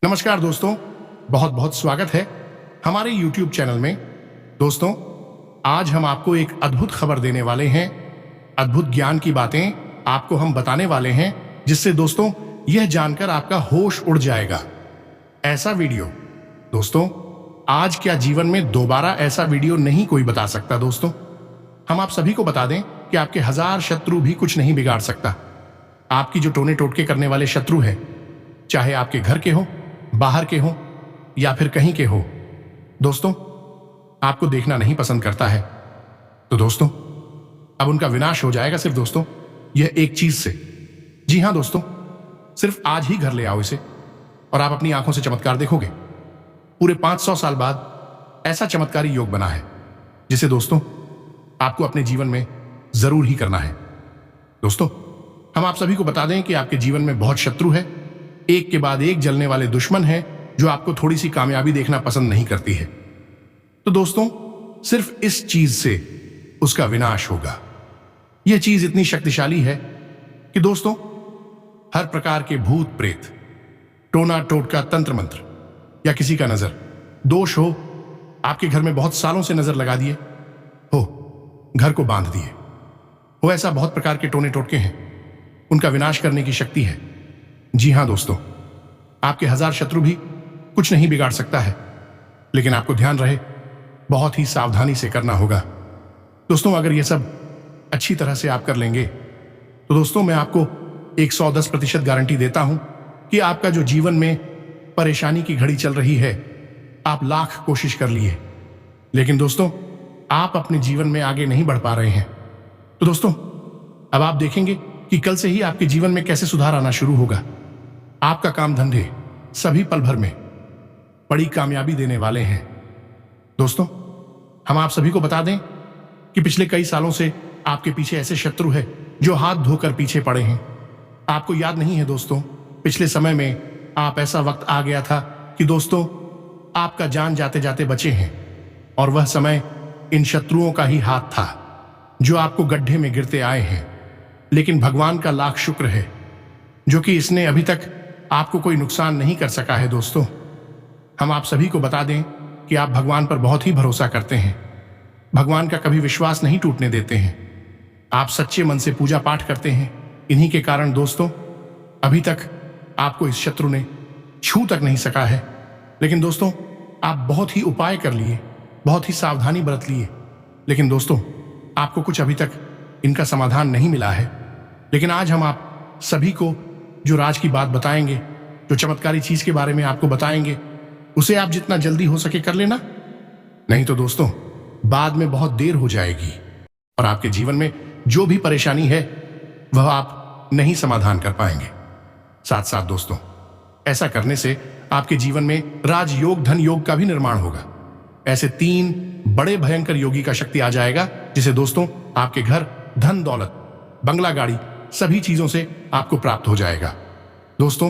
नमस्कार दोस्तों, बहुत बहुत स्वागत है हमारे YouTube चैनल में। दोस्तों, आज हम आपको एक अद्भुत खबर देने वाले हैं। अद्भुत ज्ञान की बातें आपको हम बताने वाले हैं, जिससे दोस्तों यह जानकर आपका होश उड़ जाएगा। ऐसा वीडियो दोस्तों आज क्या जीवन में दोबारा ऐसा वीडियो नहीं कोई बता सकता। दोस्तों, हम आप सभी को बता दें कि आपके 1000 शत्रु भी कुछ नहीं बिगाड़ सकता। आपकी जो टोने टोटके करने वाले शत्रु हैं, चाहे आपके घर के हो, बाहर के हो या फिर कहीं के हो, दोस्तों आपको देखना नहीं पसंद करता है। तो दोस्तों अब उनका विनाश हो जाएगा सिर्फ दोस्तों यह एक चीज से। जी हां दोस्तों, सिर्फ आज ही घर ले आओ इसे और आप अपनी आंखों से चमत्कार देखोगे। पूरे 500 साल बाद ऐसा चमत्कारी योग बना है, जिसे दोस्तों आपको अपने जीवन में जरूर ही करना है। दोस्तों, हम आप सभी को बता दें कि आपके जीवन में बहुत शत्रु है, एक के बाद एक जलने वाले दुश्मन हैं, जो आपको थोड़ी सी कामयाबी देखना पसंद नहीं करती है। तो दोस्तों सिर्फ इस चीज से उसका विनाश होगा। यह चीज इतनी शक्तिशाली है कि दोस्तों हर प्रकार के भूत प्रेत, टोना टोटका, तंत्र मंत्र या किसी का नजर दोष हो, आपके घर में बहुत सालों से नजर लगा दिए हो, घर को बांध दिए हो, ऐसा बहुत प्रकार के टोने टोटके हैं, उनका विनाश करने की शक्ति है। जी हां दोस्तों, आपके 1000 शत्रु भी कुछ नहीं बिगाड़ सकता है, लेकिन आपको ध्यान रहे, बहुत ही सावधानी से करना होगा। दोस्तों अगर यह सब अच्छी तरह से आप कर लेंगे तो दोस्तों मैं आपको 110% गारंटी देता हूं कि आपका जो जीवन में परेशानी की घड़ी चल रही है, आप लाख कोशिश कर लिए, लेकिन दोस्तों आप अपने जीवन में आगे नहीं बढ़ पा रहे हैं। तो दोस्तों अब आप देखेंगे कि कल से ही आपके जीवन में कैसे सुधार आना शुरू होगा। आपका काम धंधे सभी पल भर में बड़ी कामयाबी देने वाले हैं। दोस्तों हम आप सभी को बता दें कि पिछले कई सालों से आपके पीछे ऐसे शत्रु हैं जो हाथ धोकर पीछे पड़े हैं। आपको याद नहीं है दोस्तों, पिछले समय में आप ऐसा वक्त आ गया था कि दोस्तों आपका जान जाते जाते बचे हैं, और वह समय इन शत्रुओं का ही हाथ था जो आपको गड्ढे में गिरते आए हैं। लेकिन भगवान का लाख शुक्र है जो कि इसने अभी तक आपको कोई नुकसान नहीं कर सका है। दोस्तों हम आप सभी को बता दें कि आप भगवान पर बहुत ही भरोसा करते हैं, भगवान का कभी विश्वास नहीं टूटने देते हैं, आप सच्चे मन से पूजा पाठ करते हैं। इन्हीं के कारण दोस्तों अभी तक आपको इस शत्रु ने छू तक नहीं सका है। लेकिन दोस्तों आप बहुत ही उपाय कर लिए, बहुत ही सावधानी बरत लिए, लेकिन दोस्तों आपको कुछ अभी तक इनका समाधान नहीं मिला है। लेकिन आज हम आप सभी को जो राज की बात बताएंगे, जो चमत्कारी चीज के बारे में आपको बताएंगे, उसे आप जितना जल्दी हो सके कर लेना, नहीं तो दोस्तों बाद में बहुत देर हो जाएगी और आपके जीवन में जो भी परेशानी है वह आप नहीं समाधान कर पाएंगे। साथ साथ दोस्तों ऐसा करने से आपके जीवन में राजयोग, धन योग का भी निर्माण होगा। ऐसे 3 बड़े भयंकर योगी का शक्ति आ जाएगा, जिसे दोस्तों आपके घर, धन दौलत, बंगला, गाड़ी, सभी चीजों से आपको प्राप्त हो जाएगा। दोस्तों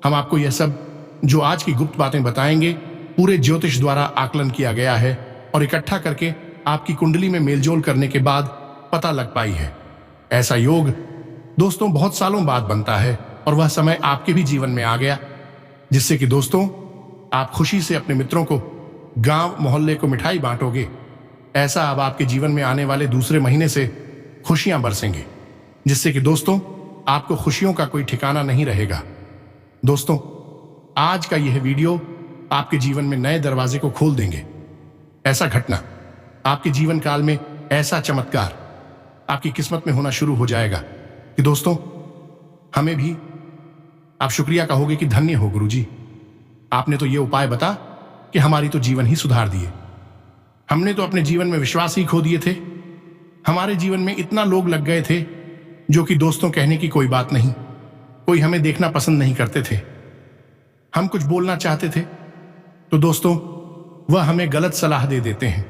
हम आपको यह सब जो आज की गुप्त बातें बताएंगे, पूरे ज्योतिष द्वारा आकलन किया गया है और इकट्ठा करके आपकी कुंडली में मेलजोल करने के बाद पता लग पाई है। ऐसा योग दोस्तों बहुत सालों बाद बनता है और वह समय आपके भी जीवन में आ गया, जिससे कि दोस्तों आप खुशी से अपने मित्रों को, गांव मोहल्ले को मिठाई बांटोगे। ऐसा अब आपके जीवन में आने वाले दूसरे महीने से खुशियां बरसेंगे, जिससे कि दोस्तों आपको खुशियों का कोई ठिकाना नहीं रहेगा। दोस्तों आज का यह वीडियो आपके जीवन में नए दरवाजे को खोल देंगे। ऐसा घटना आपके जीवन काल में, ऐसा चमत्कार आपकी किस्मत में होना शुरू हो जाएगा कि दोस्तों हमें भी आप शुक्रिया कहोगे कि धन्य हो गुरुजी, आपने तो ये उपाय बता कि हमारी तो जीवन ही सुधार दिए। हमने तो अपने जीवन में विश्वास ही खो दिए थे। हमारे जीवन में इतना लोग लग गए थे जो कि दोस्तों कहने की कोई बात नहीं, कोई हमें देखना पसंद नहीं करते थे। हम कुछ बोलना चाहते थे तो दोस्तों वह हमें गलत सलाह दे देते हैं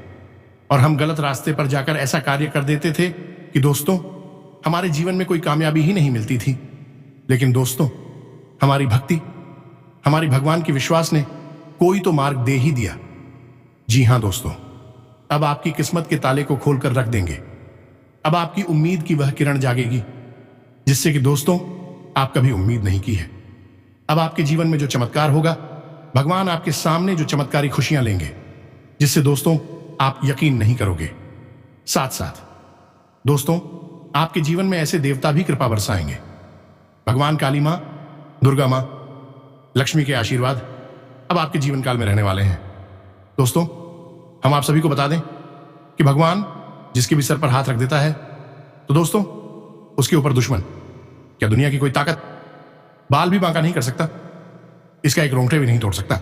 और हम गलत रास्ते पर जाकर ऐसा कार्य कर देते थे कि दोस्तों हमारे जीवन में कोई कामयाबी ही नहीं मिलती थी। लेकिन दोस्तों हमारी भक्ति, हमारी भगवान की विश्वास ने कोई तो मार्ग दे ही दिया। जी हां दोस्तों, अब आपकी किस्मत के ताले को खोलकर रख देंगे। अब आपकी उम्मीद की वह किरण जागेगी जिससे कि दोस्तों आप कभी उम्मीद नहीं की है। अब आपके जीवन में जो चमत्कार होगा, भगवान आपके सामने जो चमत्कारी खुशियां लेंगे, जिससे दोस्तों आप यकीन नहीं करोगे। साथ साथ दोस्तों आपके जीवन में ऐसे देवता भी कृपा बरसाएंगे। भगवान काली मां, दुर्गा मां, लक्ष्मी के आशीर्वाद अब आपके जीवन काल में रहने वाले हैं। दोस्तों हम आप सभी को बता दें कि भगवान जिसके भी सर पर हाथ रख देता है, तो दोस्तों उसके ऊपर दुश्मन, क्या दुनिया की कोई ताकत बाल भी बांका नहीं कर सकता, इसका एक रोंगटे भी नहीं तोड़ सकता।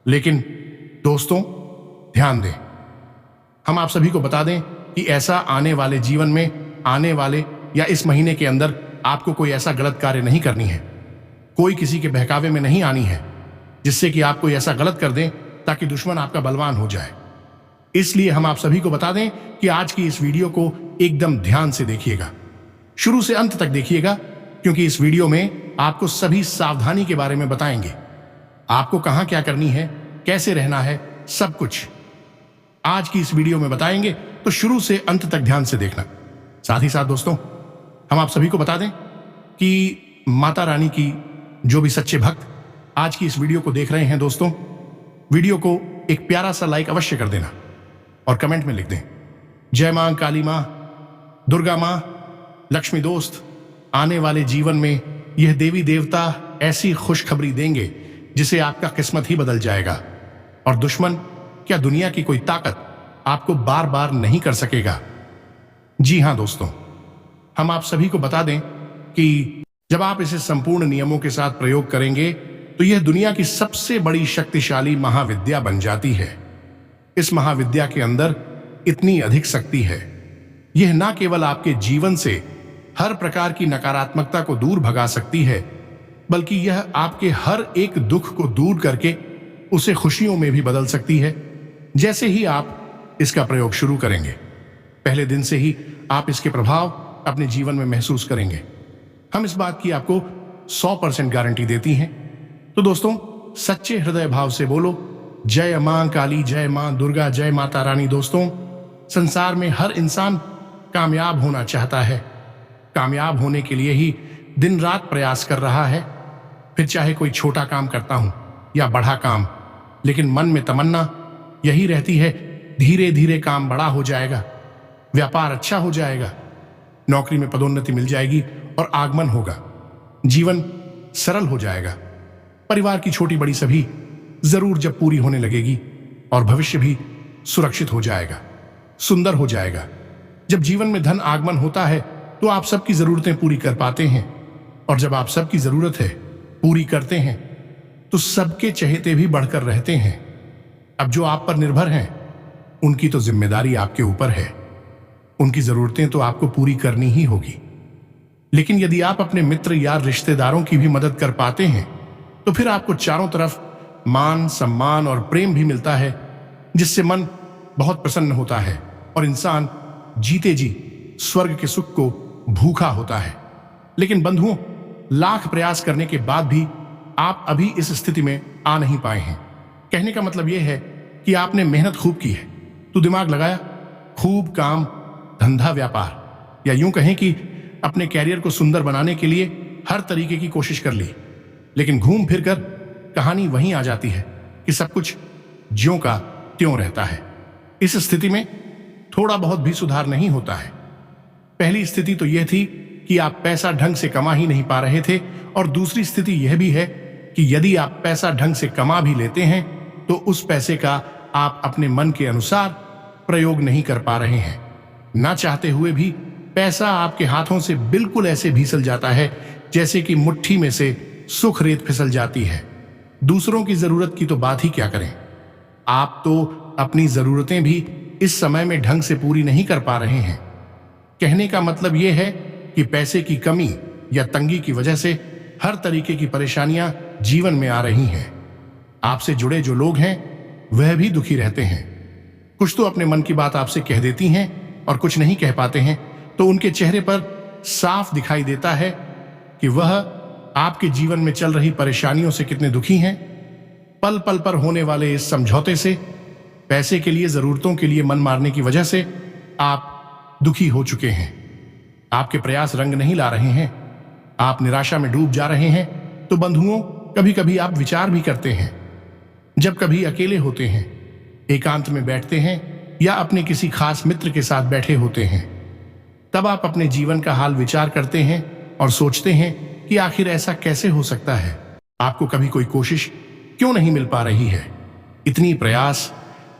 लेकिन दोस्तों ध्यान दें, हम आप सभी को बता दें कि ऐसा आने वाले जीवन में, आने वाले या इस महीने के अंदर आपको कोई ऐसा गलत कार्य नहीं करनी है, कोई किसी के बहकावे में नहीं आनी है जिससे कि आप कोई ऐसा गलत कर दें ताकि दुश्मन आपका बलवान हो जाए। इसलिए हम आप सभी को बता दें कि आज की इस वीडियो को एकदम ध्यान से देखिएगा, शुरू से अंत तक देखिएगा, क्योंकि इस वीडियो में आपको सभी सावधानी के बारे में बताएंगे। आपको कहां क्या करनी है, कैसे रहना है, सब कुछ आज की इस वीडियो में बताएंगे, तो शुरू से अंत तक ध्यान से देखना। साथ ही साथ दोस्तों हम आप सभी को बता दें कि माता रानी की जो भी सच्चे भक्त आज की इस वीडियो को देख रहे हैं, दोस्तों वीडियो को एक प्यारा सा लाइक अवश्य कर देना और कमेंट में लिख दें, जय मां काली मां, दुर्गा मां, लक्ष्मी। दोस्त आने वाले जीवन में यह देवी देवता ऐसी खुशखबरी देंगे जिसे आपका किस्मत ही बदल जाएगा, और दुश्मन क्या दुनिया की कोई ताकत आपको बार बार नहीं कर सकेगा। जी हां दोस्तों, हम आप सभी को बता दें कि जब आप इसे संपूर्ण नियमों के साथ प्रयोग करेंगे तो यह दुनिया की सबसे बड़ी शक्तिशाली महाविद्या बन जाती है। इस महाविद्या के अंदर इतनी अधिक शक्ति है, यह ना केवल आपके जीवन से हर प्रकार की नकारात्मकता को दूर भगा सकती है, बल्कि यह आपके हर एक दुख को दूर करके उसे खुशियों में भी बदल सकती है। जैसे ही आप इसका प्रयोग शुरू करेंगे, पहले दिन से ही आप इसके प्रभाव अपने जीवन में महसूस करेंगे। हम इस बात की आपको 100% गारंटी देती हैं। तो दोस्तों सच्चे हृदय भाव से बोलो, जय मां काली, जय मां दुर्गा, जय माता रानी। दोस्तों संसार में हर इंसान कामयाब होना चाहता है, कामयाब होने के लिए ही दिन रात प्रयास कर रहा है। फिर चाहे कोई छोटा काम करता हूं या बड़ा काम, लेकिन मन में तमन्ना यही रहती है, धीरे धीरे काम बड़ा हो जाएगा, व्यापार अच्छा हो जाएगा, नौकरी में पदोन्नति मिल जाएगी और आगमन होगा, जीवन सरल हो जाएगा, परिवार की छोटी बड़ी सभी जरूर जब पूरी होने लगेगी और भविष्य भी सुरक्षित हो जाएगा, सुंदर हो जाएगा। जब जीवन में धन आगमन होता है तो आप सबकी जरूरतें पूरी कर पाते हैं, और जब आप सबकी जरूरत है पूरी करते हैं तो सबके चहेते भी बढ़कर रहते हैं। अब जो आप पर निर्भर हैं उनकी तो जिम्मेदारी आपके ऊपर है, उनकी जरूरतें तो आपको पूरी करनी ही होगी। लेकिन यदि आप अपने मित्र यार रिश्तेदारों की भी मदद कर पाते हैं तो फिर आपको चारों तरफ मान सम्मान और प्रेम भी मिलता है, जिससे मन बहुत प्रसन्न होता है और इंसान जीते जी स्वर्ग के सुख को भूखा होता है। लेकिन बंधुओं, लाख प्रयास करने के बाद भी आप अभी इस स्थिति में आ नहीं पाए हैं। कहने का मतलब यह है कि आपने मेहनत खूब की है, तो दिमाग लगाया, खूब काम धंधा व्यापार, या यूं कहें कि अपने कैरियर को सुंदर बनाने के लिए हर तरीके की कोशिश कर ली, लेकिन घूम फिर कर कहानी वहीं आ जाती है कि सब कुछ ज्यों का त्यों रहता है। इस स्थिति में थोड़ा बहुत भी सुधार नहीं होता है। पहली स्थिति तो यह थी कि आप पैसा ढंग से कमा ही नहीं पा रहे थे, और दूसरी स्थिति यह भी है कि यदि आप पैसा ढंग से कमा भी लेते हैं तो उस पैसे का आप अपने मन के अनुसार प्रयोग नहीं कर पा रहे हैं। ना चाहते हुए भी पैसा आपके हाथों से बिल्कुल ऐसे भीसल जाता है जैसे कि मुट्ठी में से सुख रेत फिसल जाती है। दूसरों की जरूरत की तो बात ही क्या करें, आप तो अपनी जरूरतें भी इस समय में ढंग से पूरी नहीं कर पा रहे हैं। कहने का मतलब यह है कि पैसे की कमी या तंगी की वजह से हर तरीके की परेशानियां जीवन में आ रही हैं। आपसे जुड़े जो लोग हैं वह भी दुखी रहते हैं। कुछ तो अपने मन की बात आपसे कह देती हैं और कुछ नहीं कह पाते हैं, तो उनके चेहरे पर साफ दिखाई देता है कि वह आपके जीवन में चल रही परेशानियों से कितने दुखी हैं। पल पल पर होने वाले इस समझौते से, पैसे के लिए, जरूरतों के लिए मन मारने की वजह से आप दुखी हो चुके हैं। आपके प्रयास रंग नहीं ला रहे हैं, आप निराशा में डूब जा रहे हैं, तो बंधुओं, कभी कभी आप विचार भी करते हैं, जब कभी अकेले होते हैं, एकांत में बैठते हैं या अपने किसी खास मित्र के साथ बैठे होते हैं, तब आप अपने जीवन का हाल विचार करते हैं और सोचते हैं कि आखिर ऐसा कैसे हो सकता है। आपको कभी कोई कोशिश क्यों नहीं मिल पा रही है? इतनी प्रयास,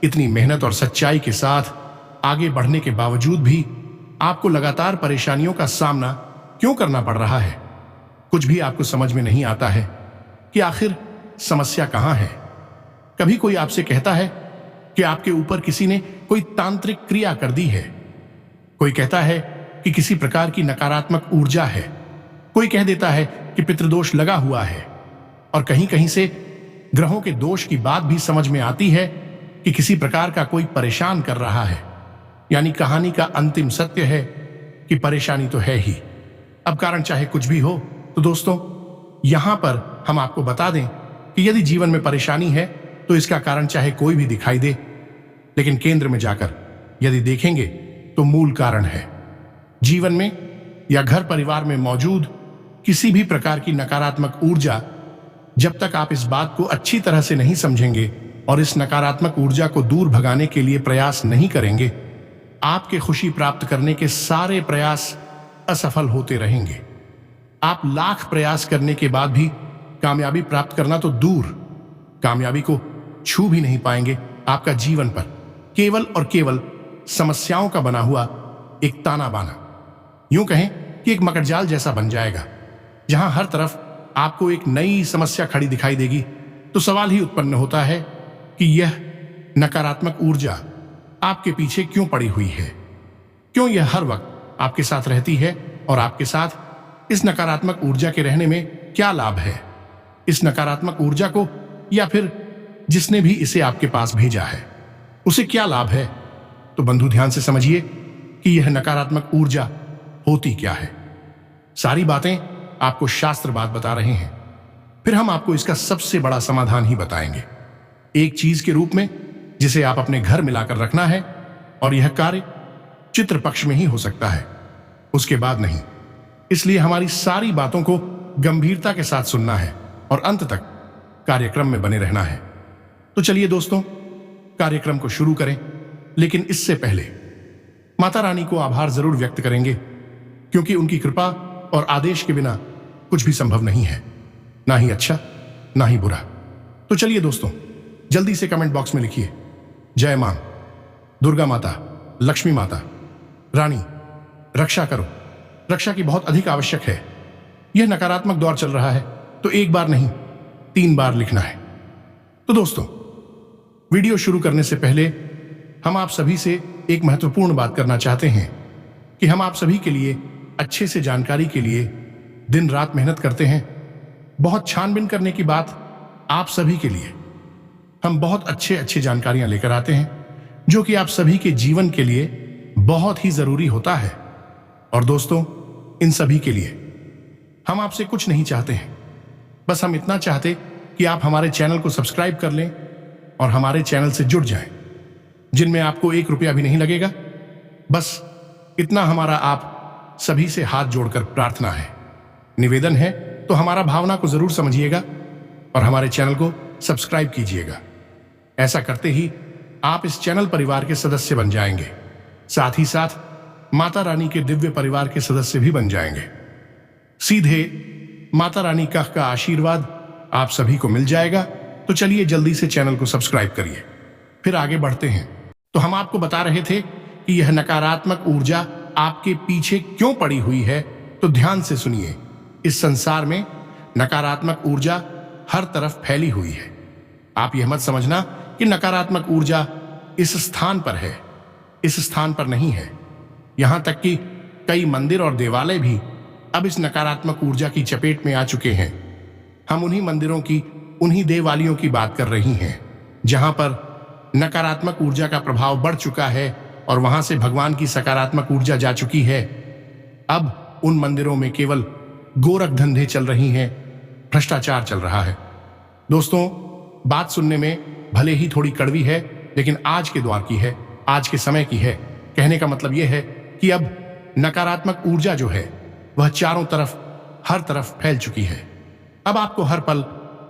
इतनी मेहनत और सच्चाई के साथ आगे बढ़ने के बावजूद भी आपको लगातार परेशानियों का सामना क्यों करना पड़ रहा है? कुछ भी आपको समझ में नहीं आता है कि आखिर समस्या कहां है। कभी कोई आपसे कहता है कि आपके ऊपर किसी ने कोई तांत्रिक क्रिया कर दी है, कोई कहता है कि किसी प्रकार की नकारात्मक ऊर्जा है, कोई कह देता है कि पितृदोष लगा हुआ है, और कहीं कहीं से ग्रहों के दोष की बात भी समझ में आती है कि किसी प्रकार का कोई परेशान कर रहा है। यानी कहानी का अंतिम सत्य है कि परेशानी तो है ही। अब कारण चाहे कुछ भी हो, तो दोस्तों यहां पर हम आपको बता दें कि यदि जीवन में परेशानी है तो इसका कारण चाहे कोई भी दिखाई दे, लेकिन केंद्र में जाकर यदि देखेंगे तो मूल कारण है जीवन में या घर परिवार में मौजूद किसी भी प्रकार की नकारात्मक ऊर्जा। जब तक आप इस बात को अच्छी तरह से नहीं समझेंगे और इस नकारात्मक ऊर्जा को दूर भगाने के लिए प्रयास नहीं करेंगे, आपके खुशी प्राप्त करने के सारे प्रयास असफल होते रहेंगे। आप लाख प्रयास करने के बाद भी कामयाबी प्राप्त करना तो दूर, कामयाबी को छू भी नहीं पाएंगे। आपका जीवन पर केवल और केवल समस्याओं का बना हुआ एक ताना बाना, यूं कहें कि एक मकड़जाल जैसा बन जाएगा, जहां हर तरफ आपको एक नई समस्या खड़ी दिखाई देगी। तो सवाल ही उत्पन्न होता है कि यह नकारात्मक ऊर्जा आपके पीछे क्यों पड़ी हुई है? क्यों यह हर वक्त आपके साथ रहती है? और आपके साथ इस नकारात्मक ऊर्जा के रहने में क्या लाभ है? इस नकारात्मक ऊर्जा को या फिर जिसने भी इसे आपके पास भेजा है, उसे क्या लाभ है? तो बंधु ध्यान से समझिए कि यह नकारात्मक ऊर्जा होती क्या है। सारी बातें आपको शास्त्र बात बता रहे हैं, फिर हम आपको इसका सबसे बड़ा समाधान ही बताएंगे, एक चीज के रूप में जिसे आप अपने घर मिलाकर रखना है, और यह कार्य चित्र पक्ष में ही हो सकता है, उसके बाद नहीं। इसलिए हमारी सारी बातों को गंभीरता के साथ सुनना है और अंत तक कार्यक्रम में बने रहना है। तो चलिए दोस्तों, कार्यक्रम को शुरू करें, लेकिन इससे पहले माता रानी को आभार जरूर व्यक्त करेंगे, क्योंकि उनकी कृपा और आदेश के बिना कुछ भी संभव नहीं है, ना ही अच्छा ना ही बुरा। तो चलिए दोस्तों, जल्दी से कमेंट बॉक्स में लिखिए, जय मां, दुर्गा माता, लक्ष्मी माता, रानी रक्षा करो। रक्षा की बहुत अधिक आवश्यक है। यह नकारात्मक दौर चल रहा है, तो एक बार नहीं 3 बार लिखना है। तो दोस्तों, वीडियो शुरू करने से पहले हम आप सभी से एक महत्वपूर्ण बात करना चाहते हैं कि हम आप सभी के लिए अच्छे से जानकारी के लिए दिन रात मेहनत करते हैं। बहुत छानबीन करने की बात आप सभी के लिए हम बहुत अच्छे जानकारियां लेकर आते हैं, जो कि आप सभी के जीवन के लिए बहुत ही जरूरी होता है। और दोस्तों, इन सभी के लिए हम आपसे कुछ नहीं चाहते हैं, बस हम इतना चाहते कि आप हमारे चैनल को सब्सक्राइब कर लें और हमारे चैनल से जुड़ जाएं, जिनमें आपको 1 रुपया भी नहीं लगेगा। बस इतना हमारा आप सभी से हाथ जोड़कर प्रार्थना है, निवेदन है। तो हमारा भावना को जरूर समझिएगा और हमारे चैनल को सब्सक्राइब कीजिएगा। ऐसा करते ही आप इस चैनल परिवार के सदस्य बन जाएंगे, साथ ही साथ माता रानी के दिव्य परिवार के सदस्य भी बन जाएंगे। सीधे माता रानी का आशीर्वाद आप सभी को मिल जाएगा। तो चलिए जल्दी से चैनल को सब्सक्राइब करिए, फिर आगे बढ़ते हैं। तो हम आपको बता रहे थे कि यह नकारात्मक ऊर्जा आपके पीछे क्यों पड़ी हुई है। तो ध्यान से सुनिए, इस संसार में नकारात्मक ऊर्जा हर तरफ फैली हुई है। आप यह मत समझना कि नकारात्मक ऊर्जा इस स्थान पर है, इस स्थान पर नहीं है। यहां तक कि कई मंदिर और देवालय भी अब इस नकारात्मक ऊर्जा की चपेट में आ चुके हैं। हम उन्हीं मंदिरों की, उन्हीं देवालयों की बात कर रही हैं, जहां पर नकारात्मक ऊर्जा का प्रभाव बढ़ चुका है और वहां से भगवान की सकारात्मक ऊर्जा जा चुकी है। अब उन मंदिरों में केवल गोरख धंधे चल रही हैं, भ्रष्टाचार चल रहा है। दोस्तों, बात सुनने में भले ही थोड़ी कड़वी है, लेकिन आज के दौर की है, आज के समय की है। कहने का मतलब यह है कि अब नकारात्मक ऊर्जा जो है वह चारों तरफ, हर तरफ फैल चुकी है। अब आपको हर पल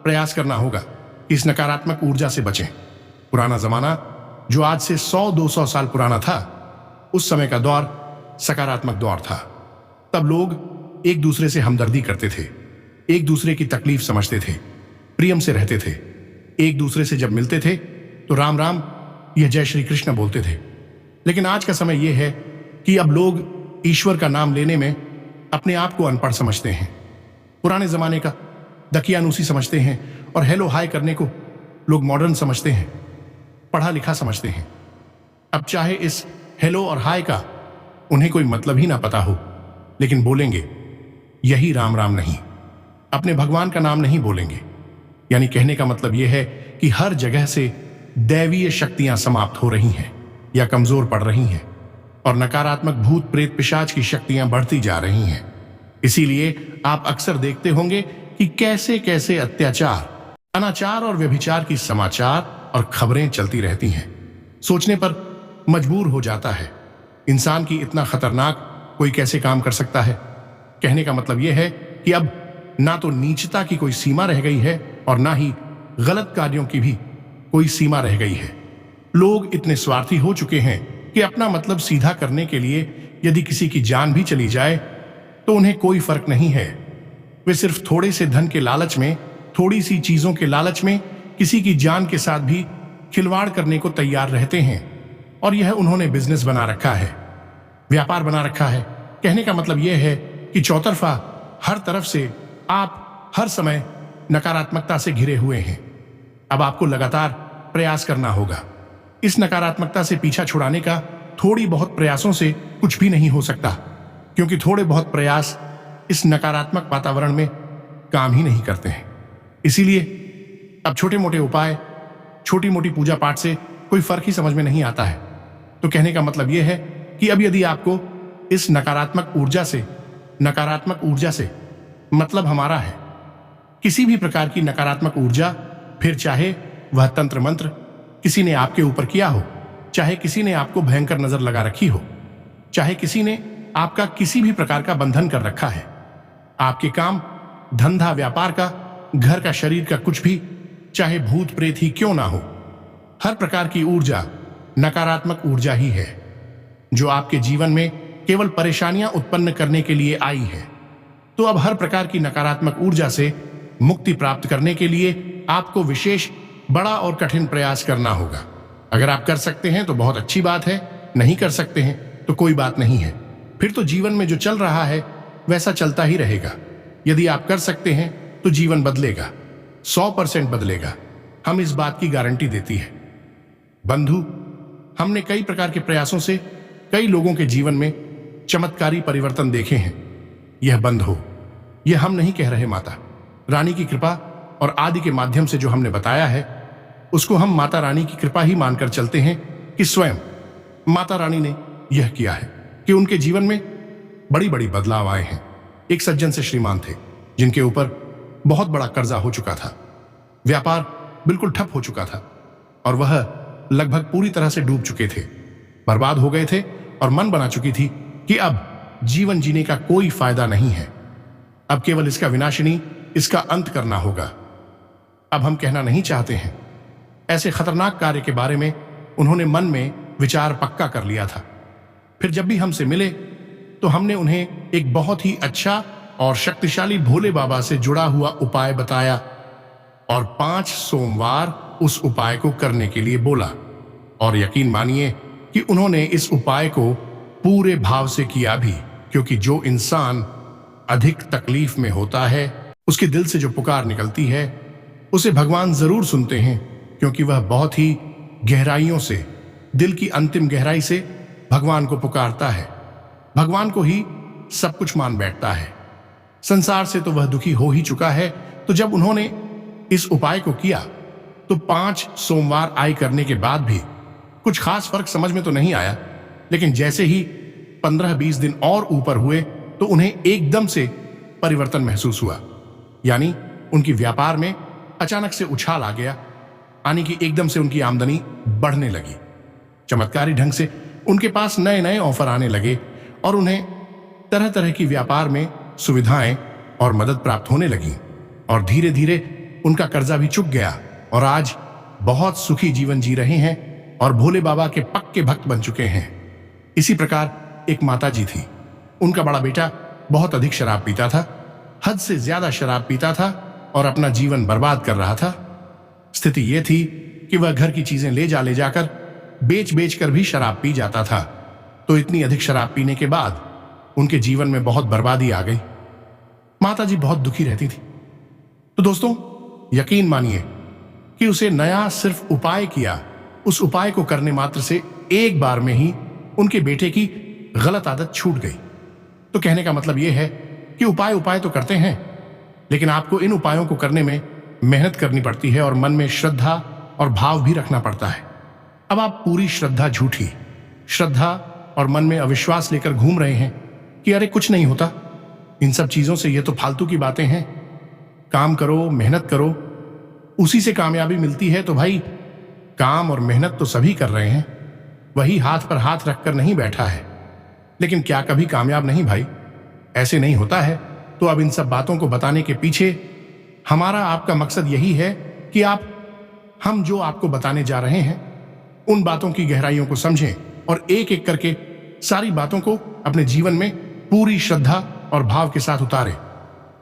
प्रयास करना होगा कि इस नकारात्मक ऊर्जा से बचें। पुराना जमाना जो आज से 100-200 साल पुराना था, उस समय का दौर सकारात्मक दौर था। तब लोग एक दूसरे से हमदर्दी करते थे, एक दूसरे की तकलीफ समझते थे, प्रेम से रहते थे। एक दूसरे से जब मिलते थे तो राम राम यह जय श्री कृष्ण बोलते थे। लेकिन आज का समय यह है कि अब लोग ईश्वर का नाम लेने में अपने आप को अनपढ़ समझते हैं, पुराने जमाने का दकियानूसी समझते हैं और हेलो हाय करने को लोग मॉडर्न समझते हैं, पढ़ा लिखा समझते हैं। अब चाहे इस हेलो और हाय का उन्हें कोई मतलब ही ना पता हो, लेकिन बोलेंगे यही राम राम नहीं, अपने भगवान का नाम नहीं बोलेंगे। यानी कहने का मतलब यह है कि हर जगह से दैवीय शक्तियां समाप्त हो रही हैं या कमजोर पड़ रही हैं और नकारात्मक भूत प्रेत पिशाच की शक्तियां बढ़ती जा रही हैं। इसीलिए आप अक्सर देखते होंगे कि कैसे कैसे अत्याचार, अनाचार और व्यभिचार की समाचार और खबरें चलती रहती हैं। सोचने पर मजबूर हो जाता है, इंसान की इतना खतरनाक कोई कैसे काम कर सकता है। कहने का मतलब यह है कि अब ना तो नीचता की कोई सीमा रह गई है और ना ही गलत कार्यों की भी कोई सीमा रह गई है। लोग इतने स्वार्थी हो चुके हैं कि अपना मतलब सीधा करने के लिए यदि किसी की जान भी चली जाए तो उन्हें कोई फर्क नहीं है। वे सिर्फ थोड़े से धन के लालच में, थोड़ी सी चीजों के लालच में किसी की जान के साथ भी खिलवाड़ करने को तैयार रहते हैं। और यह उन्होंने बिजनेस बना रखा है, व्यापार बना रखा है। कहने का मतलब यह है कि चौतरफा हर तरफ से आप हर समय नकारात्मकता से घिरे हुए हैं। अब आपको लगातार प्रयास करना होगा। इस नकारात्मकता से पीछा छुड़ाने का थोड़ी बहुत प्रयासों से कुछ भी नहीं हो सकता, क्योंकि थोड़े बहुत प्रयास इस नकारात्मक वातावरण में काम ही नहीं करते हैं। इसीलिए अब छोटे मोटे उपाय, छोटी मोटी पूजा पाठ से कोई फर्क ही समझ में नहीं आता है। तो कहने का मतलब यह है कि अब यदि आपको इस नकारात्मक ऊर्जा से मतलब हमारा है, किसी भी प्रकार की नकारात्मक ऊर्जा, फिर चाहे वह तंत्र मंत्र किसी ने आपके ऊपर किया हो, चाहे किसी ने आपको भयंकर नजर लगा रखी हो, चाहे किसी ने आपका किसी भी प्रकार का बंधन कर रखा है, आपके काम, धंधा, व्यापार का, घर का, शरीर का कुछ भी, चाहे भूत प्रेत ही क्यों ना हो, हर प्रकार की ऊर्जा नकारात्मक ऊर्जा ही है जो आपके जीवन में केवल परेशानियां उत्पन्न करने के लिए आई है। तो अब हर प्रकार की नकारात्मक ऊर्जा से मुक्ति प्राप्त करने के लिए आपको विशेष बड़ा और कठिन प्रयास करना होगा। अगर आप कर सकते हैं तो बहुत अच्छी बात है, नहीं कर सकते हैं तो कोई बात नहीं है। फिर तो जीवन में जो चल रहा है वैसा चलता ही रहेगा। यदि आप कर सकते हैं तो जीवन बदलेगा, 100% बदलेगा। हम इस बात की गारंटी देती है। बंधु, हमने कई प्रकार के प्रयासों से कई लोगों के जीवन में चमत्कारी परिवर्तन देखे हैं। यह बंद हो, यह हम नहीं कह रहे। माता रानी की कृपा और आदि के माध्यम से जो हमने बताया है उसको हम माता रानी की कृपा ही मानकर चलते हैं कि स्वयं माता रानी ने यह किया है कि उनके जीवन में बड़ी बड़ी बदलाव आए हैं। एक सज्जन से श्रीमान थे जिनके ऊपर बहुत बड़ा कर्जा हो चुका था, व्यापार बिल्कुल ठप हो चुका था और वह लगभग पूरी तरह से डूब चुके थे, बर्बाद हो गए थे और मन बना चुकी थी कि अब जीवन जीने का कोई फायदा नहीं है, अब केवल इसका विनाशिनी, इसका अंत करना होगा। अब हम कहना नहीं चाहते हैं। ऐसे खतरनाक कार्य के बारे में उन्होंने मन में विचार पक्का कर लिया था। फिर जब भी हमसे मिले तो हमने उन्हें एक बहुत ही अच्छा और शक्तिशाली भोले बाबा से जुड़ा हुआ उपाय बताया और 5 सोमवार उस उपाय को करने के लिए बोला। और यकीन मानिए कि उन्होंने इस उपाय को पूरे भाव से किया भी, क्योंकि जो इंसान अधिक तकलीफ में होता है उसके दिल से जो पुकार निकलती है उसे भगवान जरूर सुनते हैं, क्योंकि वह बहुत ही गहराइयों से, दिल की अंतिम गहराई से भगवान को पुकारता है, भगवान को ही सब कुछ मान बैठता है। संसार से तो वह दुखी हो ही चुका है। तो जब उन्होंने इस उपाय को किया तो 5 सोमवार आय करने के बाद भी कुछ खास फर्क समझ में तो नहीं आया, लेकिन जैसे ही 15-20 दिन और ऊपर हुए तो उन्हें एकदम से परिवर्तन महसूस हुआ। यानी उनकी व्यापार में अचानक से उछाल आ गया, यानी कि एकदम से उनकी आमदनी बढ़ने लगी। चमत्कारी ढंग से उनके पास नए नए ऑफर आने लगे और उन्हें तरह तरह की व्यापार में सुविधाएं और मदद प्राप्त होने लगी। और धीरे धीरे उनका कर्जा भी चुक गया और आज बहुत सुखी जीवन जी रहे हैं और भोले बाबा के पक्के भक्त बन चुके हैं। इसी प्रकार एक माता जी थी। उनका बड़ा बेटा बहुत अधिक शराब पीता था, हद से ज्यादा शराब पीता था और अपना जीवन बर्बाद कर रहा था। स्थिति यह थी कि वह घर की चीजें ले जाकर बेच बेच कर भी शराब पी जाता था। तो इतनी अधिक शराब पीने के बाद उनके जीवन में बहुत बर्बादी आ गई। माता जी बहुत दुखी रहती थी। तो दोस्तों, यकीन मानिए कि उसे नया सिर्फ उपाय किया, उस उपाय को करने मात्र से एक बार में ही उनके बेटे की गलत आदत छूट गई। तो कहने का मतलब यह है कि उपाय तो करते हैं, लेकिन आपको इन उपायों को करने में मेहनत करनी पड़ती है और मन में श्रद्धा और भाव भी रखना पड़ता है। अब आप पूरी झूठी श्रद्धा और मन में अविश्वास लेकर घूम रहे हैं कि अरे कुछ नहीं होता, इन सब चीजों से, ये तो फालतू की बातें हैं, काम करो, मेहनत करो, उसी से कामयाबी मिलती है। तो भाई, काम और मेहनत तो सभी कर रहे हैं, वही हाथ पर हाथ रखकर नहीं बैठा है, लेकिन क्या कभी कामयाब नहीं भाई? ऐसे नहीं होता है। तो अब इन सब बातों को बताने के पीछे हमारा आपका मकसद यही है कि हम जो आपको बताने जा रहे हैं उन बातों की गहराइयों को समझें और एक एक करके सारी बातों को अपने जीवन में पूरी श्रद्धा और भाव के साथ उतारें।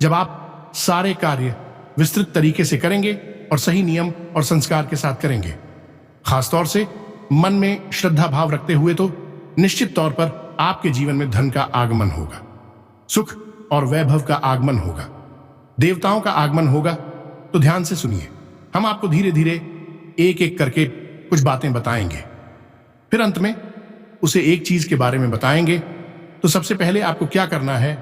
जब आप सारे कार्य विस्तृत तरीके से करेंगे और सही नियम और संस्कार के साथ करेंगे, खासतौर से मन में श्रद्धा भाव रखते हुए, तो निश्चित तौर पर आपके जीवन में धन का आगमन होगा, सुख और वैभव का आगमन होगा, देवताओं का आगमन होगा। तो ध्यान से सुनिए, हम आपको धीरे धीरे एक एक करके कुछ बातें बताएंगे, फिर अंत में उसे एक चीज के बारे में बताएंगे। तो सबसे पहले आपको क्या करना है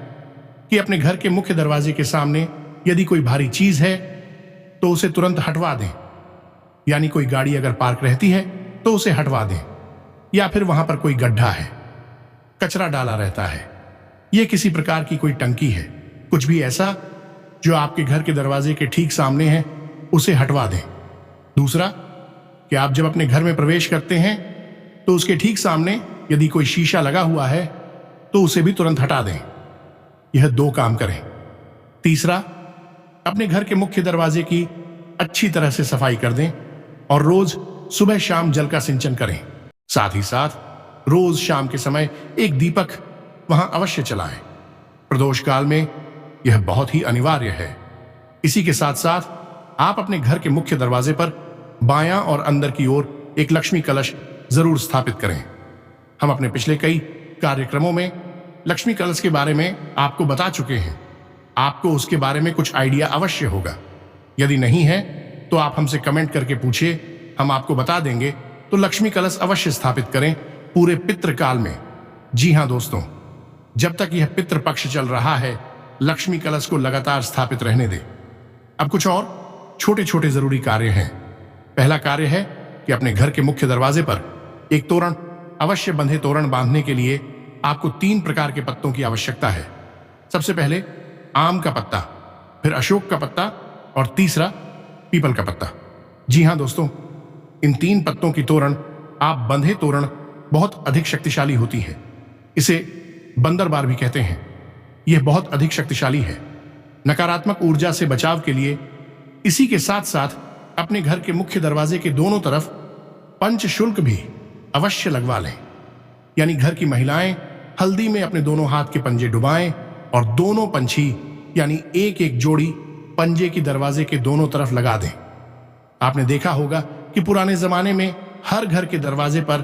कि अपने घर के मुख्य दरवाजे के सामने यदि कोई भारी चीज है तो उसे तुरंत हटवा दें। यानी कोई गाड़ी अगर पार्क रहती है तो उसे हटवा दें, या फिर वहां पर कोई गड्ढा है, कचरा डाला रहता है, यह किसी प्रकार की कोई टंकी है, कुछ भी ऐसा जो आपके घर के दरवाजे के ठीक सामने है, उसे हटवा दें। दूसरा कि आप जब अपने घर में प्रवेश करते हैं तो उसके ठीक सामने यदि कोई शीशा लगा हुआ है तो उसे भी तुरंत हटा दें। यह 2 काम करें। तीसरा, अपने घर के मुख्य दरवाजे की अच्छी तरह से सफाई कर दें और रोज सुबह शाम जल का सिंचन करें। साथ ही साथ रोज शाम के समय एक दीपक वहां अवश्य जलाएं। प्रदोष काल में यह बहुत ही अनिवार्य है। इसी के साथ साथ आप अपने घर के मुख्य दरवाजे पर बायां और अंदर की ओर एक लक्ष्मी कलश जरूर स्थापित करें। हम अपने पिछले कई कार्यक्रमों में लक्ष्मी कलश के बारे में आपको बता चुके हैं। आपको उसके बारे में कुछ आइडिया अवश्य होगा। यदि नहीं है तो आप हमसे कमेंट करके पूछिए, हम आपको बता देंगे। तो लक्ष्मी कलश अवश्य स्थापित करें पूरे पितृ काल में। जी हां दोस्तों, जब तक यह पितृ पक्ष चल रहा है, लक्ष्मी कलश को लगातार स्थापित रहने दें। अब कुछ और छोटे छोटे जरूरी कार्य हैं। पहला कार्य है कि अपने घर के मुख्य दरवाजे पर एक तोरण अवश्य बंधे। तोरण बांधने के लिए आपको 3 प्रकार के पत्तों की आवश्यकता है। सबसे पहले आम का पत्ता, फिर अशोक का पत्ता और तीसरा पीपल का पत्ता। जी हां दोस्तों, इन 3 पत्तों की तोरण आप बंधे तोरण बहुत अधिक शक्तिशाली होती है। इसे बंदरबार भी कहते हैं। यह बहुत अधिक शक्तिशाली है नकारात्मक ऊर्जा से बचाव के लिए। इसी के साथ साथ अपने घर के मुख्य दरवाजे के दोनों तरफ पंचशुल्क भी अवश्य लगवा लें। यानी घर की महिलाएं हल्दी में अपने दोनों हाथ के पंजे डुबाएं और दोनों पंछी यानी एक एक जोड़ी पंजे की दरवाजे के दोनों तरफ लगा दें। आपने देखा होगा कि पुराने जमाने में हर घर के दरवाजे पर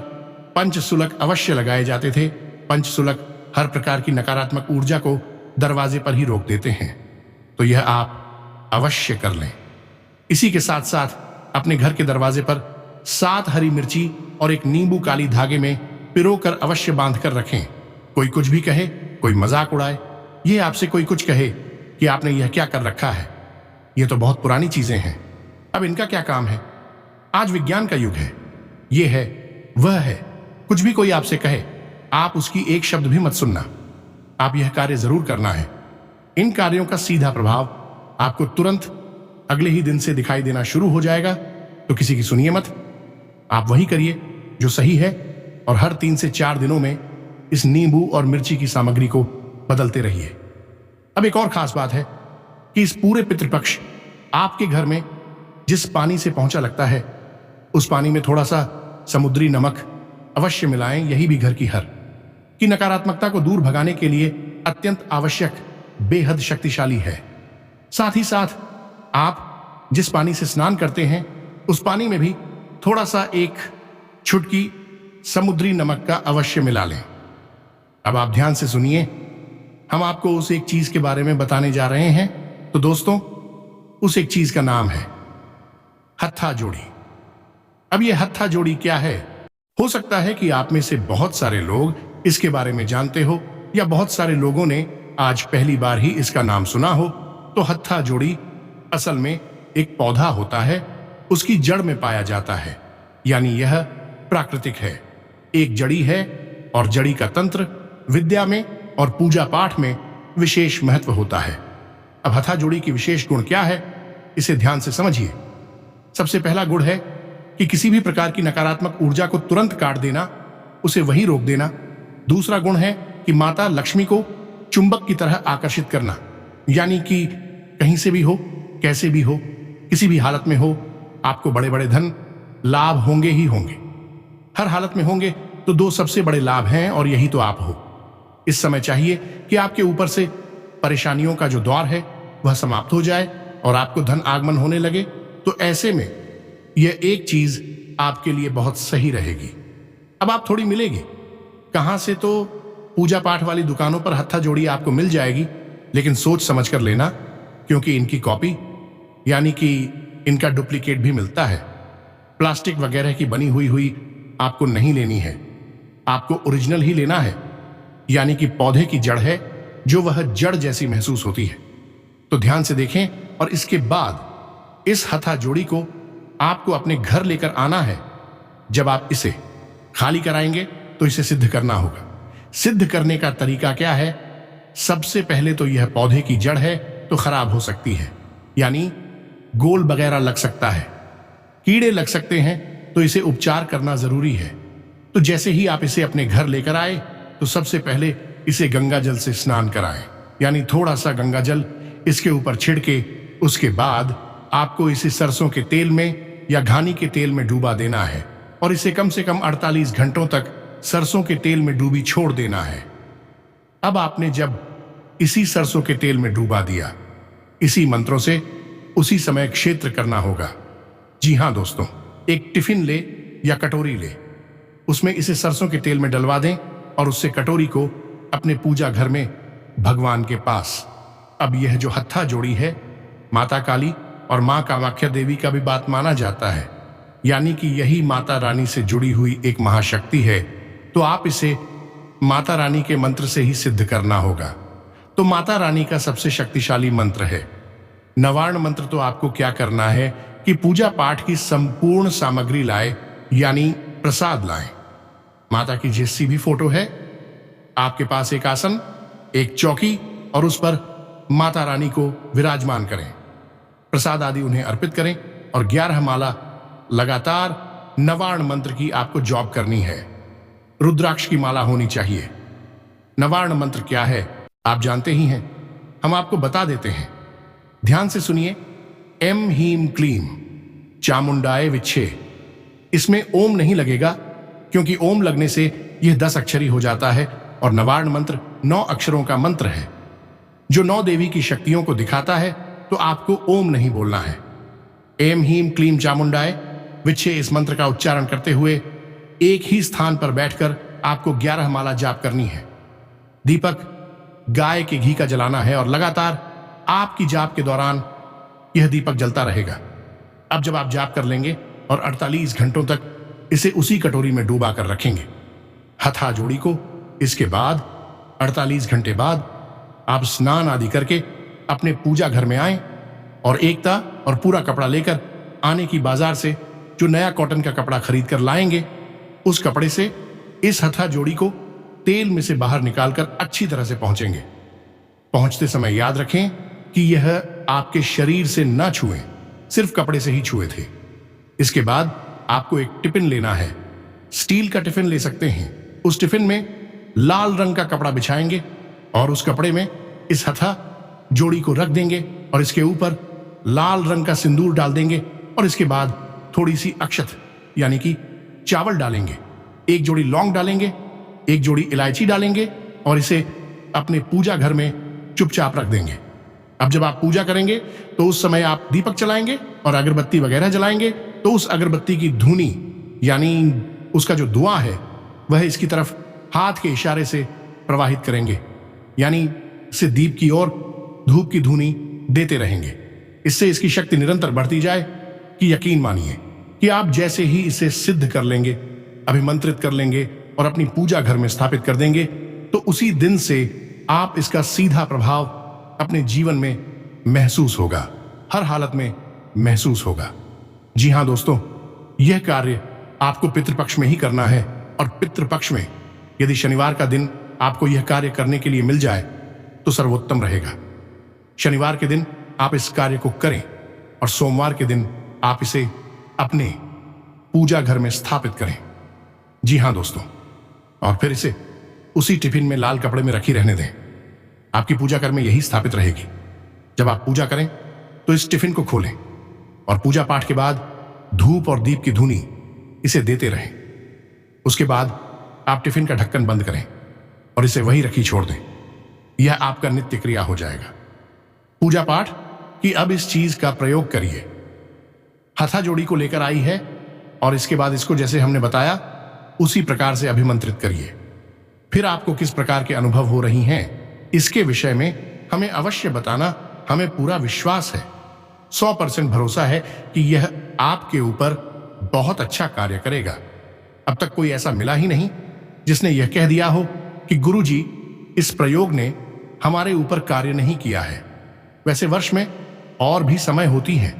पंचशुलक अवश्य लगाए जाते थे। पंचशुलक हर प्रकार की नकारात्मक ऊर्जा को दरवाजे पर ही रोक देते हैं। तो यह आप अवश्य कर लें। इसी के साथ साथ अपने घर के दरवाजे पर 7 हरी मिर्ची और एक नींबू काली धागे में पिरोकर अवश्य बांध कर रखें। कोई कुछ भी कहे, कोई मजाक उड़ाए, ये आपसे कोई कुछ कहे कि आपने यह क्या कर रखा है, ये तो बहुत पुरानी चीजें हैं, अब इनका क्या काम है। आज विज्ञान का युग है, ये है वह है। कुछ भी कोई आपसे कहे, आप उसकी एक शब्द भी मत सुनना। आप यह कार्य जरूर करना है। इन कार्यों का सीधा प्रभाव आपको तुरंत अगले ही दिन से दिखाई देना शुरू हो जाएगा। तो किसी की सुनिए मत, आप वही करिए जो सही है और हर 3 से 4 दिनों में इस नींबू और मिर्ची की सामग्री को बदलते रहिए। अब एक और खास बात है कि इस पूरे पितृपक्ष आपके घर में जिस पानी से पहुंचा लगता है, उस पानी में थोड़ा सा समुद्री नमक अवश्य मिलाएं। यही भी घर की हर की नकारात्मकता को दूर भगाने के लिए अत्यंत आवश्यक, बेहद शक्तिशाली है। साथ ही साथ आप जिस पानी से स्नान करते हैं, उस पानी में भी थोड़ा सा एक छुटकी समुद्री नमक का अवश्य मिला लें। अब आप ध्यान से सुनिए, हम आपको उस एक चीज के बारे में बताने जा रहे हैं। तो दोस्तों, उस एक चीज का नाम है हत्था जोड़ी। अब यह हत्था जोड़ी क्या है? हो सकता है कि आप में से बहुत सारे लोग इसके बारे में जानते हो, या बहुत सारे लोगों ने आज पहली बार ही इसका नाम सुना हो। तो हत्था जोड़ी असल में एक पौधा होता है, उसकी जड़ में पाया जाता है, यानी यह प्राकृतिक है, एक जड़ी है। और जड़ी का तंत्र विद्या में और पूजा पाठ में विशेष महत्व होता है। अब हत्था जोड़ी की विशेष गुण क्या है, इसे ध्यान से समझिए। सबसे पहला गुण है कि किसी भी प्रकार की नकारात्मक ऊर्जा को तुरंत काट देना, उसे वहीं रोक देना। दूसरा गुण है कि माता लक्ष्मी को चुंबक की तरह आकर्षित करना, यानी कि कहीं से भी हो, कैसे भी हो, किसी भी हालत में हो, आपको बड़े बड़े धन लाभ होंगे ही होंगे। हर हालत में होंगे। तो दो सबसे बड़े लाभ हैं, और यही तो आप हो। इस समय चाहिए कि आपके ऊपर से परेशानियों का जो दौर है वह समाप्त हो जाए और आपको धन आगमन होने लगे। तो ऐसे में यह एक चीज आपके लिए बहुत सही रहेगी। अब आप थोड़ी मिलेगी कहां से? तो पूजा पाठ वाली दुकानों पर हत्था जोड़ी आपको मिल जाएगी, लेकिन सोच समझ कर लेना, क्योंकि इनकी कॉपी यानी कि इनका डुप्लीकेट भी मिलता है। प्लास्टिक वगैरह की बनी हुई आपको नहीं लेनी है, आपको ओरिजिनल ही लेना है, यानी कि पौधे की जड़ है, जो वह जड़ जैसी महसूस होती है। तो ध्यान से देखें, और इसके बाद इस हत्था जोड़ी को आपको अपने घर लेकर आना है। जब आप इसे खाली कराएंगे तो इसे सिद्ध करना होगा। सिद्ध करने का तरीका क्या है? सबसे पहले तो यह पौधे की जड़ है, तो खराब हो सकती है, यानी गोल वगैरह लग सकता है, कीड़े लग सकते हैं, तो इसे उपचार करना जरूरी है। तो जैसे ही आप इसे अपने घर लेकर आए, तो सबसे पहले इसे गंगा जल से स्नान कराएं, यानी थोड़ा सा गंगा जल इसके ऊपर छिड़के। उसके बाद आपको इसे सरसों के तेल में या घानी के तेल में डूबा देना है, और इसे कम से कम 48 घंटों तक सरसों के तेल में डूबी छोड़ देना है। अब आपने जब इसी सरसों के तेल में डूबा दिया, इसी मंत्रों से उसी समय क्षेत्र करना होगा। जी हां दोस्तों, एक टिफिन ले या कटोरी ले, उसमें इसे सरसों के तेल में डलवा दें, और उससे कटोरी को अपने पूजा घर में भगवान के पास। अब यह जो हत्था जोड़ी है, माता काली और मां कामाख्या देवी का भी बात माना जाता है, यानी कि यही माता रानी से जुड़ी हुई एक महाशक्ति है। तो आप इसे माता रानी के मंत्र से ही सिद्ध करना होगा। तो माता रानी का सबसे शक्तिशाली मंत्र है नवार्ण मंत्र। तो आपको क्या करना है कि पूजा पाठ की संपूर्ण सामग्री लाए, यानी प्रसाद लाएं। माता की जैसी भी फोटो है, आपके पास एक आसन, एक चौकी, और उस पर माता रानी को विराजमान करें। प्रसाद आदि उन्हें अर्पित करें, और 11 माला लगातार नवार्ण मंत्र की आपको जॉब करनी है। रुद्राक्ष की माला होनी चाहिए। नवार्ण मंत्र क्या है आप जानते ही हैं, हम आपको बता देते हैं। ध्यान से सुनिए। एम हीम क्लीम चामुंडाय विच्छे। इसमें ओम नहीं लगेगा, क्योंकि ओम लगने से यह 10 अक्षरी हो जाता है, और नवार्ण मंत्र 9 अक्षरों का मंत्र है, जो 9 देवी की शक्तियों को दिखाता है। तो आपको ओम नहीं बोलना है। एम हीम क्लीम चामुंडाय विच्छे, इस मंत्र का उच्चारण करते हुए एक ही स्थान पर बैठकर आपको 11 माला जाप करनी है। दीपक गाय के घी का जलाना है, और लगातार आपकी जाप के दौरान यह दीपक जलता रहेगा। अब जब आप जाप कर लेंगे और 48 घंटों तक इसे उसी कटोरी में डूबा कर रखेंगे, हत्था जोड़ी को, इसके बाद 48 घंटे बाद आप स्नान आदि करके अपने पूजा घर में आए, और एकता और पूरा कपड़ा लेकर आने की बाजार से जो नया कॉटन का कपड़ा खरीद कर लाएंगे, उस कपड़े से इस हत्था जोड़ी को तेल में से बाहर निकालकर अच्छी तरह से पहुंचेंगे। पहुंचते समय याद रखें कि यह आपके शरीर से ना छुए, सिर्फ कपड़े से ही छुए थे। इसके बाद आपको एक टिफिन लेना है। स्टील का टिफिन ले सकते हैं। उस टिफिन में लाल रंग का कपड़ा बिछाएंगे, और उस कपड़े में इस हत्था जोड़ी को रख देंगे, और इसके ऊपर लाल रंग का सिंदूर डाल देंगे और इसके बाद थोड़ी सी अक्षत यानी कि चावल डालेंगे, एक जोड़ी लौंग डालेंगे, एक जोड़ी इलायची डालेंगे और इसे अपने पूजा घर में चुपचाप रख देंगे। अब जब आप पूजा करेंगे तो उस समय आप दीपक चलाएंगे और अगरबत्ती वगैरह जलाएंगे, तो उस अगरबत्ती की धूनी यानी उसका जो धुआं है वह इसकी तरफ हाथ के इशारे से प्रवाहित करेंगे, यानी इसे दीप की ओर धूप की धूनी देते रहेंगे। इससे इसकी शक्ति निरंतर बढ़ती जाए कि यकीन मानिए कि आप जैसे ही इसे सिद्ध कर लेंगे, अभिमंत्रित कर लेंगे और अपनी पूजा घर में स्थापित कर देंगे, तो उसी दिन से आप इसका सीधा प्रभाव अपने जीवन में महसूस होगा, हर हालत में महसूस होगा। जी हां दोस्तों, यह कार्य आपको पितृपक्ष में ही करना है और पितृपक्ष में यदि शनिवार का दिन आपको यह कार्य करने के लिए मिल जाए तो सर्वोत्तम रहेगा। शनिवार के दिन आप इस कार्य को करें और सोमवार के दिन आप इसे अपने पूजा घर में स्थापित करें। जी हां दोस्तों, और फिर इसे उसी टिफिन में लाल कपड़े में रखी रहने दें। आपकी पूजा घर में यही स्थापित रहेगी। जब आप पूजा करें तो इस टिफिन को खोलें और पूजा पाठ के बाद धूप और दीप की धूनी इसे देते रहें। उसके बाद आप टिफिन का ढक्कन बंद करें और इसे वहीं रखी छोड़ दें। यह आपका नित्य क्रिया हो जाएगा। पूजा पाठ की अब इस चीज का प्रयोग करिए। हथा जोड़ी को लेकर आई है और इसके बाद इसको जैसे हमने बताया उसी प्रकार से अभिमंत्रित करिए। फिर आपको किस प्रकार के अनुभव हो रही हैं इसके विषय में हमें अवश्य बताना। हमें पूरा विश्वास है, 100% भरोसा है कि यह आपके ऊपर बहुत अच्छा कार्य करेगा। अब तक कोई ऐसा मिला ही नहीं जिसने यह कह दिया हो कि गुरुजी इस प्रयोग ने हमारे ऊपर कार्य नहीं किया है। वैसे वर्ष में और भी समय होती हैं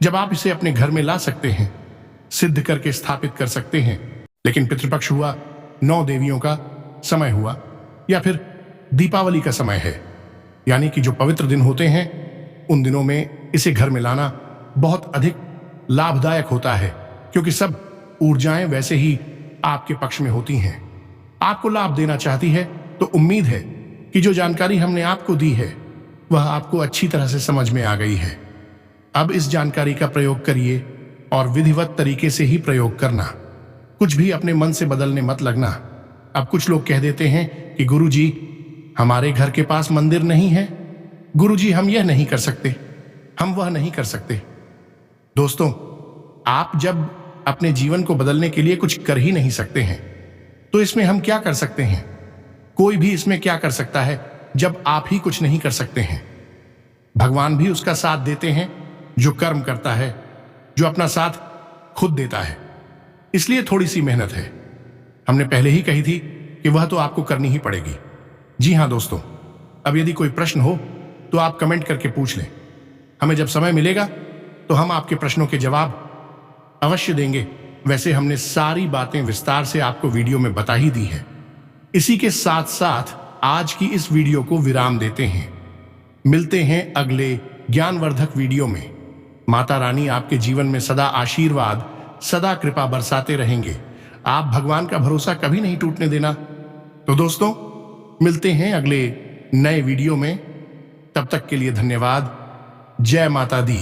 जब आप इसे अपने घर में ला सकते हैं, सिद्ध करके स्थापित कर सकते हैं। लेकिन पितृपक्ष हुआ, 9 देवियों का समय हुआ, या फिर दीपावली का समय है, यानी कि जो पवित्र दिन होते हैं उन दिनों में इसे घर में लाना बहुत अधिक लाभदायक होता है, क्योंकि सब ऊर्जाएं वैसे ही आपके पक्ष में होती हैं। आपको लाभ देना चाहती है, तो उम्मीद है कि जो जानकारी हमने आपको दी है वह आपको अच्छी तरह से समझ में आ गई है। अब इस जानकारी का प्रयोग करिए और विधिवत तरीके से ही प्रयोग करना। कुछ भी अपने मन से बदलने मत लगना। अब कुछ लोग कह देते हैं कि गुरुजी हमारे घर के पास मंदिर नहीं है, गुरुजी हम यह नहीं कर सकते, हम वह नहीं कर सकते। दोस्तों, आप जब अपने जीवन को बदलने के लिए कुछ कर ही नहीं सकते हैं तो इसमें हम क्या कर सकते हैं? कोई भी इसमें क्या कर सकता है जब आप ही कुछ नहीं कर सकते हैं? भगवान भी उसका साथ देते हैं जो कर्म करता है, जो अपना साथ खुद देता है। इसलिए थोड़ी सी मेहनत है। हमने पहले ही कही थी कि वह तो आपको करनी ही पड़ेगी। जी हां दोस्तों, अब यदि कोई प्रश्न हो तो आप कमेंट करके पूछ लें। हमें जब समय मिलेगा तो हम आपके प्रश्नों के जवाब अवश्य देंगे। वैसे हमने सारी बातें विस्तार से आपको वीडियो में बता ही दी है। इसी के साथ साथ आज की इस वीडियो को विराम देते हैं। मिलते हैं अगले ज्ञानवर्धक वीडियो में। माता रानी आपके जीवन में सदा आशीर्वाद, सदा कृपा बरसाते रहेंगे। आप भगवान का भरोसा कभी नहीं टूटने देना। तो दोस्तों, मिलते हैं अगले नए वीडियो में। तब तक के लिए धन्यवाद। जय माता दी।